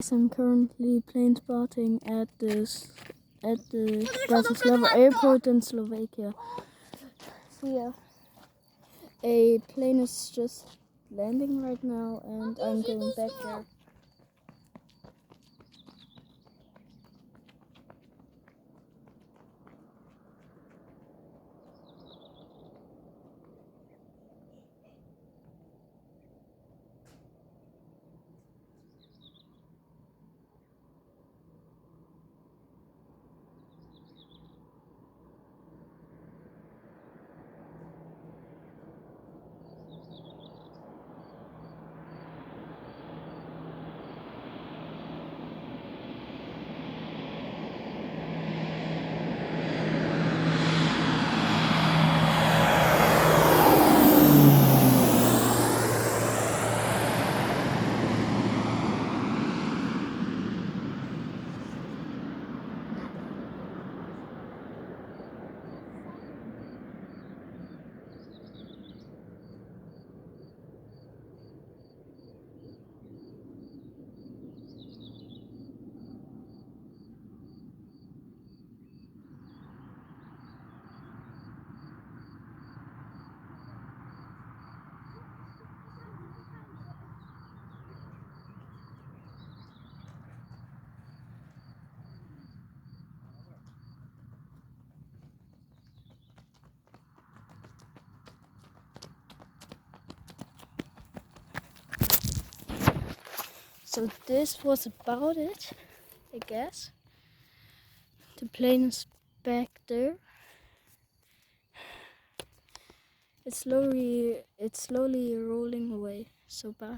I'm currently plane spotting at the Bratislava airport in Slovakia. So yeah, a plane is just landing right now, and I'm going back there. So this was about it, I guess. The plane is back there. It's slowly rolling away. So bye.